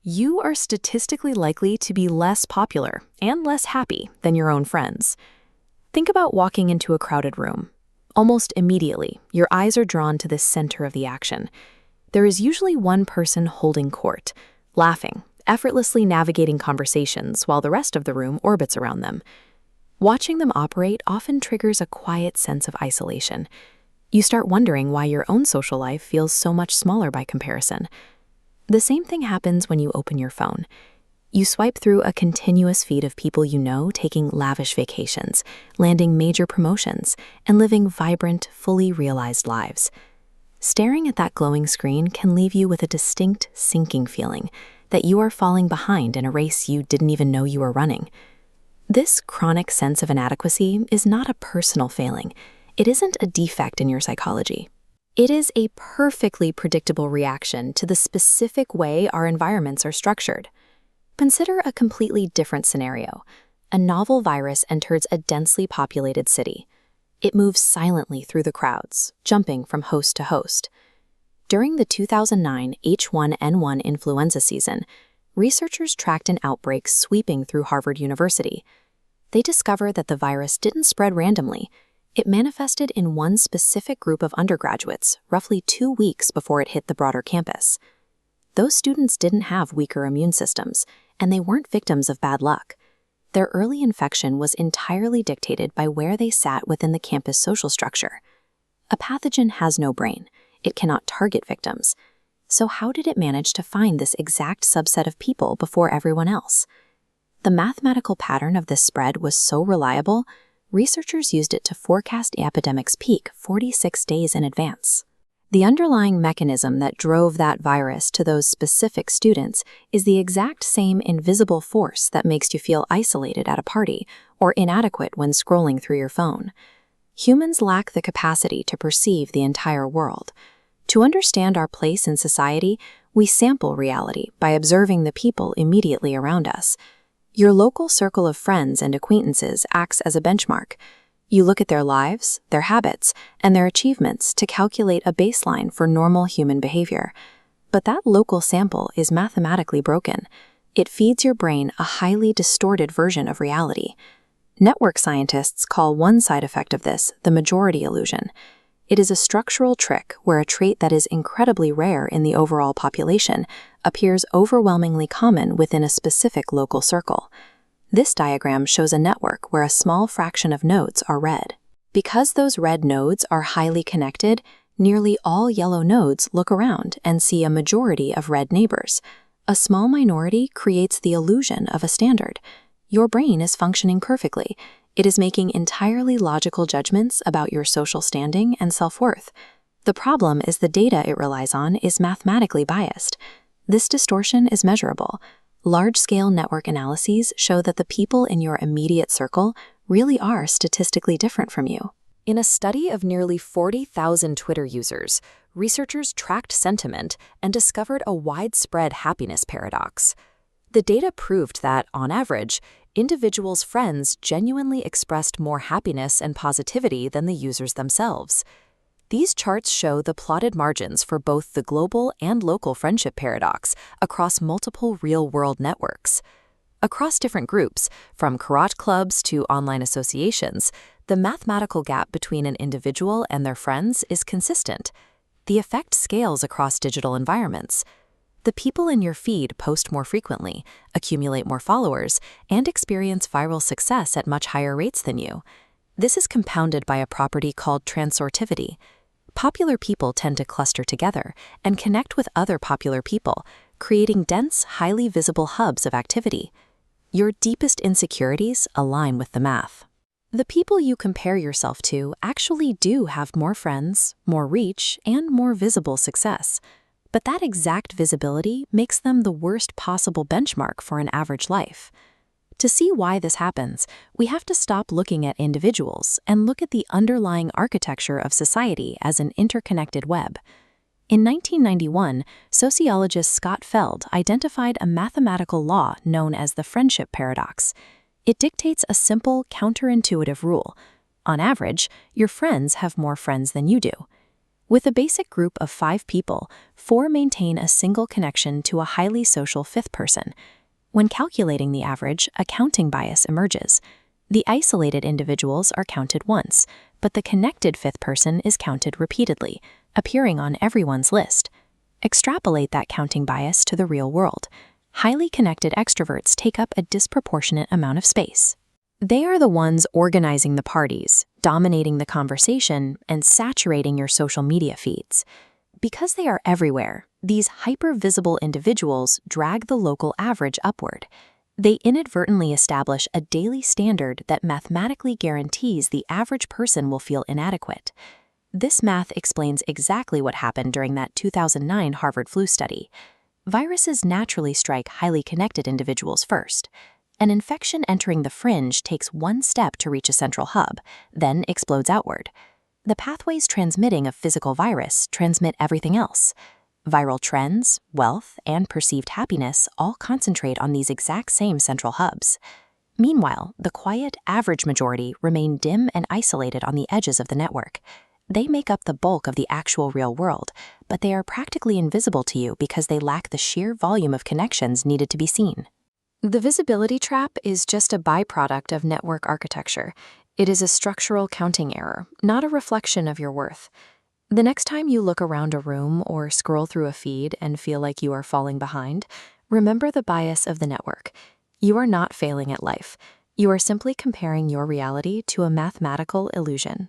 you are statistically likely to be less popular and less happy than your own friends. Think about walking into a crowded room. Almost immediately, your eyes are drawn to the center of the action. There is usually one person holding court, laughing, effortlessly navigating conversations while the rest of the room orbits around them. Watching them operate often triggers a quiet sense of isolation. You start wondering why your own social life feels so much smaller by comparison. The same thing happens when you open your phone. You swipe through a continuous feed of people you know taking lavish vacations, landing major promotions, and living vibrant, fully realized lives. Staring at that glowing screen can leave you with a distinct, sinking feeling that you are falling behind in a race you didn't even know you were running. This chronic sense of inadequacy is not a personal failing. It isn't a defect in your psychology. It is a perfectly predictable reaction to the specific way our environments are structured. Consider a completely different scenario. A novel virus enters a densely populated city. It moves silently through the crowds, jumping from host to host. During the 2009 H1N1 influenza season, researchers tracked an outbreak sweeping through Harvard University. They discovered that the virus didn't spread randomly. It manifested in one specific group of undergraduates roughly 2 weeks before it hit the broader campus. Those students didn't have weaker immune systems, and they weren't victims of bad luck. Their early infection was entirely dictated by where they sat within the campus social structure. A pathogen has no brain. It cannot target victims. So how did it manage to find this exact subset of people before everyone else? The mathematical pattern of this spread was so reliable, researchers used it to forecast the epidemic's peak 46 days in advance. The underlying mechanism that drove that virus to those specific students is the exact same invisible force that makes you feel isolated at a party or inadequate when scrolling through your phone. Humans lack the capacity to perceive the entire world. To understand our place in society, we sample reality by observing the people immediately around us. Your local circle of friends and acquaintances acts as a benchmark. You look at their lives, their habits, and their achievements to calculate a baseline for normal human behavior. But that local sample is mathematically broken. It feeds your brain a highly distorted version of reality. Network scientists call one side effect of this the majority illusion. It is a structural trick where a trait that is incredibly rare in the overall population appears overwhelmingly common within a specific local circle. This diagram shows a network where a small fraction of nodes are red. Because those red nodes are highly connected, nearly all yellow nodes look around and see a majority of red neighbors. A small minority creates the illusion of a standard. Your brain is functioning perfectly. It is making entirely logical judgments about your social standing and self-worth. The problem is the data it relies on is mathematically biased. This distortion is measurable. Large-scale network analyses show that the people in your immediate circle really are statistically different from you. In a study of nearly 40,000 Twitter users, researchers tracked sentiment and discovered a widespread happiness paradox. The data proved that, on average, individuals' friends genuinely expressed more happiness and positivity than the users themselves. These charts show the plotted margins for both the global and local friendship paradox across multiple real-world networks. Across different groups, from karate clubs to online associations, the mathematical gap between an individual and their friends is consistent. The effect scales across digital environments. The people in your feed post more frequently, accumulate more followers, and experience viral success at much higher rates than you. This is compounded by a property called transortivity. Popular people tend to cluster together and connect with other popular people, creating dense, highly visible hubs of activity. Your deepest insecurities align with the math. The people you compare yourself to actually do have more friends, more reach, and more visible success. But that exact visibility makes them the worst possible benchmark for an average life. To see why this happens, we have to stop looking at individuals and look at the underlying architecture of society as an interconnected web. In 1991, sociologist Scott Feld identified a mathematical law known as the friendship paradox. It dictates a simple, counterintuitive rule. On average, your friends have more friends than you do. With a basic group of 5 people, 4 maintain a single connection to a highly social fifth person. When calculating the average, a counting bias emerges. The isolated individuals are counted once, but the connected fifth person is counted repeatedly, appearing on everyone's list. Extrapolate that counting bias to the real world. Highly connected extroverts take up a disproportionate amount of space. They are the ones organizing the parties, dominating the conversation, and saturating your social media feeds. Because they are everywhere, these hyper-visible individuals drag the local average upward. They inadvertently establish a daily standard that mathematically guarantees the average person will feel inadequate. This math explains exactly what happened during that 2009 Harvard flu study. Viruses naturally strike highly connected individuals first. An infection entering the fringe takes one step to reach a central hub, then explodes outward. The pathways transmitting a physical virus transmit everything else. Viral trends, wealth, and perceived happiness all concentrate on these exact same central hubs. Meanwhile, the quiet, average majority remain dim and isolated on the edges of the network. They make up the bulk of the actual real world, but they are practically invisible to you because they lack the sheer volume of connections needed to be seen. The visibility trap is just a byproduct of network architecture. It is a structural counting error, not a reflection of your worth. The next time you look around a room or scroll through a feed and feel like you are falling behind, remember the bias of the network. You are not failing at life. You are simply comparing your reality to a mathematical illusion.